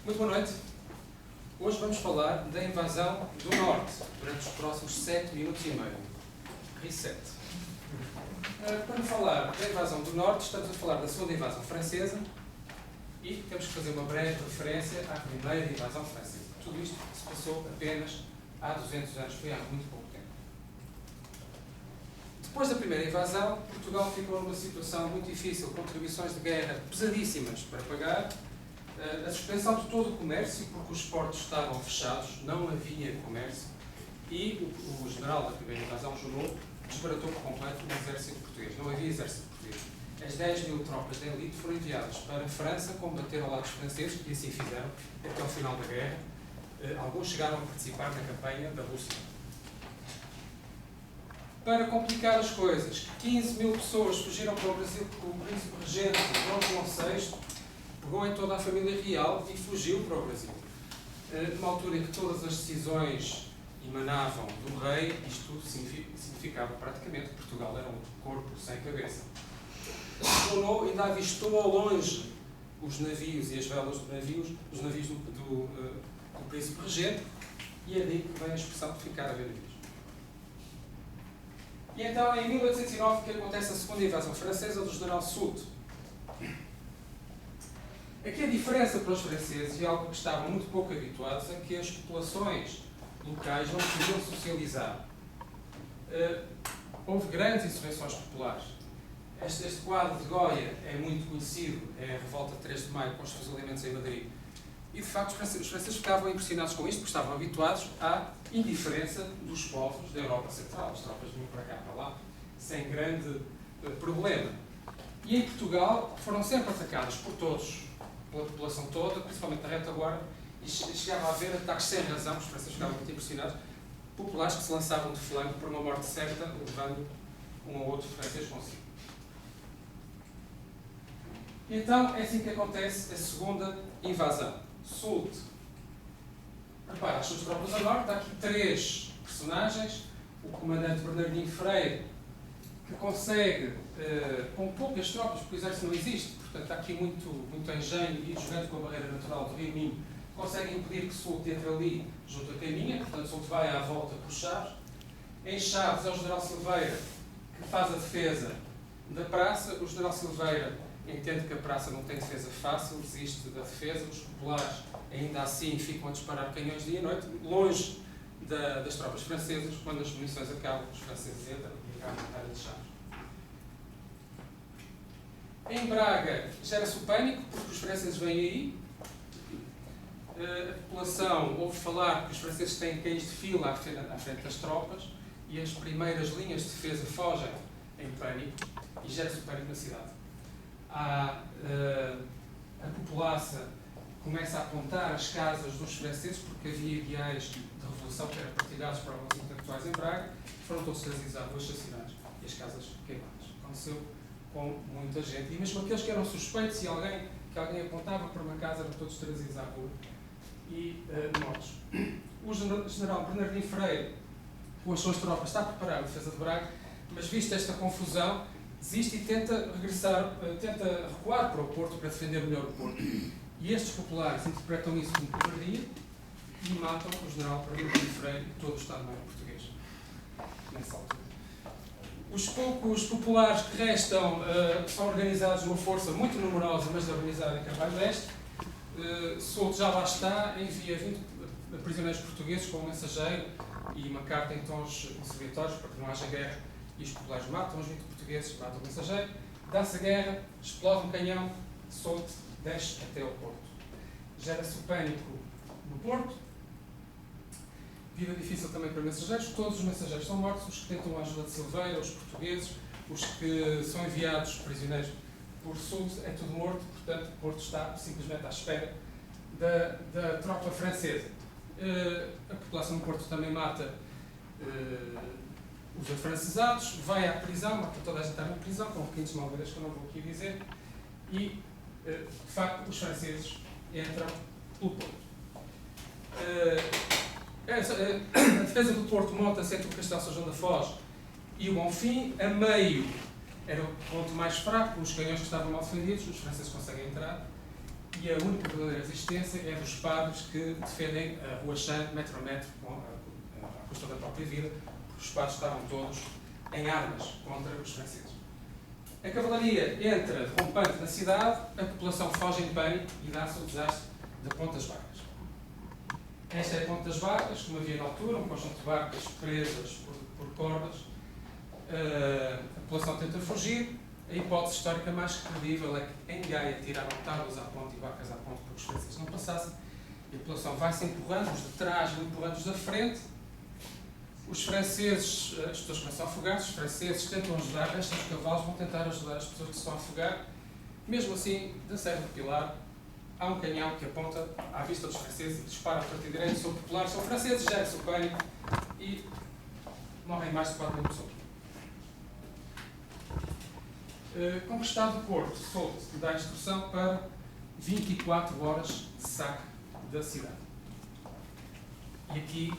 Muito boa noite. Hoje vamos falar da invasão do Norte durante os próximos 7 minutos e meio. Reset. Para falar da invasão do Norte, estamos a falar da segunda invasão francesa e temos que fazer uma breve referência à primeira invasão francesa. Tudo isto se passou apenas há 200 anos, foi há muito pouco tempo. Depois da primeira invasão, Portugal ficou numa situação muito difícil, contribuições de guerra pesadíssimas para pagar, a suspensão de todo o comércio, porque os portos estavam fechados, não havia comércio, e o general da primeira invasão, Junot, desbaratou por completo o exército português. Não havia exército português. As 10 mil tropas de elite foram enviadas para a França combater ao lado dos franceses, e assim fizeram até ao final da guerra. Alguns chegaram a participar na campanha da Rússia. Para complicar as coisas, 15 mil pessoas fugiram para o Brasil porque o príncipe regente Dom João VI pegou em toda a família real e fugiu para o Brasil. Numa altura em que todas as decisões emanavam do rei, isto tudo significava praticamente que Portugal era um corpo sem cabeça. Junot ainda avistou ao longe os navios e as velas dos navios, os navios do príncipe regente, e é daí que vem a expressão de ficar a ver navios. E então, em 1809, que acontece a segunda invasão francesa do general Soult. Aqui a diferença para os franceses, e algo que estavam muito pouco habituados, é que as populações locais não podiam socializar. Houve grandes insurreições populares. Este quadro de Goya é muito conhecido, é a revolta de 3 de maio com os fusilamentos em Madrid. E, de facto, os franceses ficavam impressionados com isto, porque estavam habituados à indiferença dos povos da Europa Central. As tropas vinham para cá, para lá, sem grande problema. E em Portugal foram sempre atacados por todos, pela população toda, principalmente na retaguarda, e chegava a haver ataques sem razão, os franceses ficavam muito impressionados, populares que se lançavam de flanco por uma morte certa, levando um ou outro francês consigo. E então é assim que acontece a segunda invasão. Soult prepara as suas tropas a norte. Está aqui 3 personagens. O comandante Bernardino Freire, que consegue, com poucas tropas, porque o exército não existe, portanto está aqui muito engenho, e jogando com a barreira natural do Rio Minho, consegue impedir que Soult entre ali junto à Caminha. Portanto, Soult vai à volta por Chaves. Em Chaves é o general Silveira que faz a defesa da praça. O general Silveira entende que a praça não tem defesa fácil, desiste da defesa. Os populares, ainda assim, ficam a disparar canhões dia e noite, longe das tropas francesas. Quando as munições acabam, os franceses entram e acabam a batalha de Chaves. Em Braga, gera-se o pânico, porque os franceses vêm aí. A população ouve falar que os franceses têm cães de fila à frente das tropas, e as primeiras linhas de defesa fogem em pânico, e gera-se o pânico na cidade. A população começa a apontar as casas dos franceses, porque havia ideais de revolução que eram partilhados por alguns intelectuais em Braga, e foram todos trazidos à rua, assassinados, e as casas queimadas. Aconteceu com muita gente, e mesmo aqueles que eram suspeitos, que alguém apontava para uma casa, eram todos trazidos à rua e mortos. O general Bernardino Freire, com as suas tropas, está a preparar a defesa de Braga, mas vista esta confusão, desiste e tenta recuar para o Porto para defender melhor o Porto. E estes populares interpretam isso como covardia e matam o general Bernardino Freire e todo o Estado-Maior português. Nessa altura. Os poucos populares que restam são organizados numa força muito numerosa, mas organizada em Carvalho Leste. Soult já lá está, envia 20 prisioneiros portugueses com um mensageiro e uma carta em tons conciliatórios para que não haja guerra. E os populares matam os 20 portugueses, matam o mensageiro, dá-se a guerra, explode um canhão, Soult desce até ao Porto. Gera-se o pânico no Porto. Vida difícil também para mensageiros. Todos os mensageiros são mortos, os que tentam a ajuda de Silveira, os portugueses, os que são enviados prisioneiros por Soult, é tudo morto. Portanto, o Porto está simplesmente à espera da tropa francesa. A população do Porto também mata os afrancesados, vai à prisão, mata toda a gente está na prisão, com requintes malvadas que eu não vou aqui dizer, e, de facto, os franceses entram pelo Porto. A defesa do Porto monta-se entre o Castelo São João da Foz e o Bonfim. A meio era o ponto mais fraco, os canhões que estavam mal defendidos, os franceses conseguem entrar, e a única verdadeira resistência é dos padres que defendem a Rua Chan, metro a metro, à custa da própria vida, porque os padres estavam todos em armas contra os franceses. A cavalaria entra rompante na cidade, a população foge em pânico e dá-se o desastre de Pontas Barcas. Esta é Pontas Barcas, como havia na altura, um conjunto de barcas presas por cordas. A população tenta fugir. A hipótese histórica mais credível é que em Gaia tiraram tábuas à ponte e barcas à ponte para que os franceses não passassem. E a população vai-se empurrando, os de trás vão empurrando-os da frente. Os franceses, as pessoas começam a afogar-se, os franceses tentam ajudar, restam os cavalos, vão tentar ajudar as pessoas que se estão a afogar. Mesmo assim, da Serra do Pilar, há um canhão que aponta à vista dos franceses e dispara a partir direito sobre o Pilar. São franceses, gera-se o pânico e morrem mais de 4 mil pessoas. Conquistado o Porto, Soult dá instrução para 24 horas de saque da cidade. E aqui,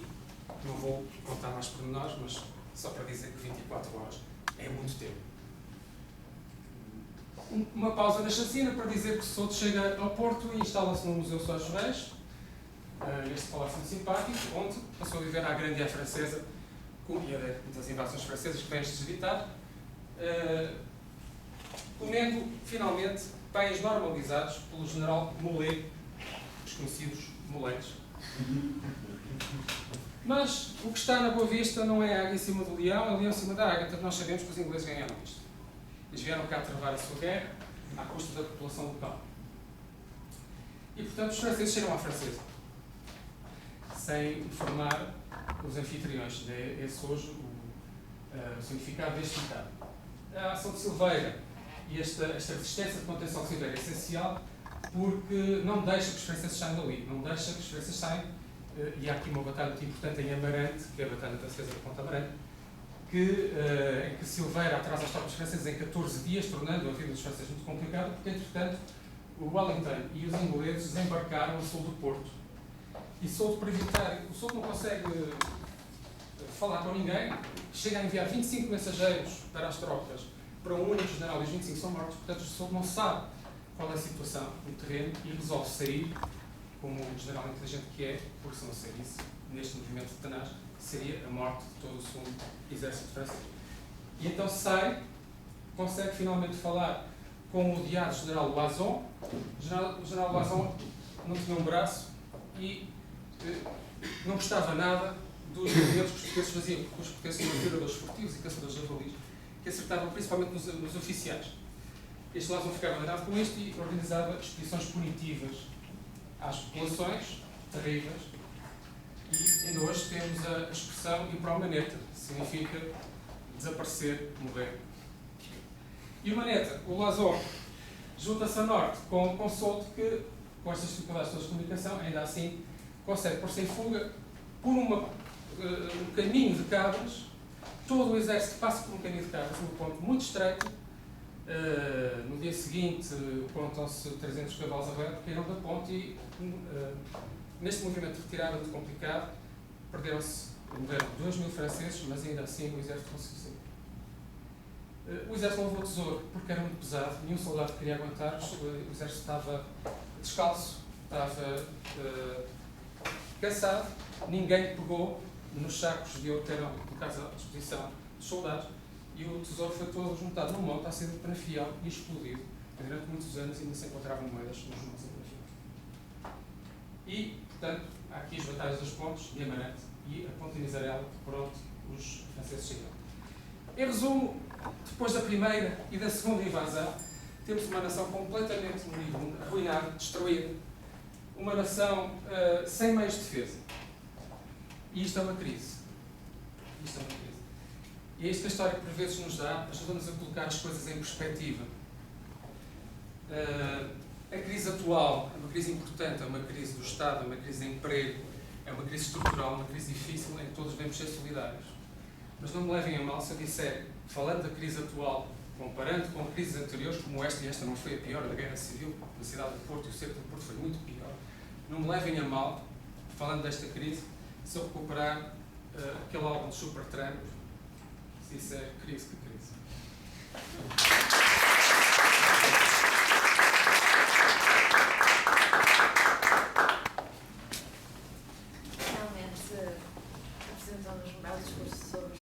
não vou contar mais pormenores, mas só para dizer que 24 horas é muito tempo. Uma pausa na chacina para dizer que Soult chega ao Porto e instala-se no Museu Sós Reis, neste palácio muito simpático, onde passou a viver a grande francesa e das invasões francesas que vem desvitar, comendo, finalmente, pães normalizados pelo general Mollet, os conhecidos moletes. Mas o que está na Boa Vista não é a águia em cima do leão, é o leão em cima da águia. Portanto, nós sabemos que os ingleses ganharam isto. Eles vieram cá travar a sua guerra à custa da população local. E, portanto, os franceses chegam à francesa, sem informar os anfitriões. É esse hoje o significado deste ditado. A ação de Silveira e esta resistência de contenção de Silveira é essencial porque não deixa que os franceses saiam dali, não deixa que os franceses saiam. E há aqui uma batalha muito importante em Amarante, que é a Batalha da Defesa de Ponte Amarante, em que Silveira atrasa as tropas francesas em 14 dias, tornando a vida dos franceses muito complicada, porque, entretanto, o Wellington e os ingleses desembarcaram a sul do Porto. E Soult, para evitar, o Soult não consegue falar com ninguém, chega a enviar 25 mensageiros para as tropas, para um único general, e os 25 são mortos, portanto, o Soult não sabe qual é a situação no terreno e resolve sair, como um general inteligente que é, porque se não saísse, neste movimento de tenaz, seria a morte de todo o segundo exército francês. E então sai, consegue finalmente falar com o odiado general Loison. O general Loison não tinha um braço e não gostava nada dos movimentos que os portugueses faziam, porque os portugueses tinham tiradores furtivos e caçadores de javalis, que acertavam principalmente nos oficiais. Este Loison ficava danado com isto e organizava expedições punitivas às populações terríveis, e ainda hoje temos a expressão impromaneta, que significa desaparecer, morrer. E o Maneta, o Loison, junta-se a norte com Soult, que, com estas dificuldades todas de comunicação, ainda assim consegue pôr-se em fuga por um caminho de cabras. Todo o exército passa por um caminho de cabras, um ponto muito estreito. No dia seguinte contam-se 300 cavalos a ré, caíram da ponte e neste movimento de retirada muito complicado morreram 2.000 franceses, mas ainda assim o exército conseguiu sair. O exército levou o tesouro porque era muito pesado, nenhum soldado queria aguentar, o exército estava descalço, estava cansado, ninguém pegou nos sacos de ouro que eram colocados à disposição dos soldados. E o tesouro foi todo juntado num monte, a ser de Penafiel e explodido. Durante muitos anos ainda se encontravam moedas nos montes de Penafiel. E, portanto, há aqui as batalhas dos pontos de Amarante e a Ponte de Misarela, por onde os franceses chegaram. Em resumo, depois da primeira e da segunda invasão, temos uma nação completamente moribunda, arruinada, destruída. Uma nação sem meios de defesa. E isto é uma crise. Isto é uma crise. E é isto que a história, por vezes, nos dá, ajuda-nos a colocar as coisas em perspectiva. A crise atual é uma crise importante, é uma crise do Estado, é uma crise de emprego, é uma crise estrutural, uma crise difícil em que todos devemos ser solidários. Mas não me levem a mal se eu disser, falando da crise atual, comparando com crises anteriores, como esta, e esta não foi a pior, da Guerra Civil, na cidade do Porto, e o cerco do Porto foi muito pior. Não me levem a mal, falando desta crise, se eu recuperar aquele álbum de Supertramp, se disser crise, que crise.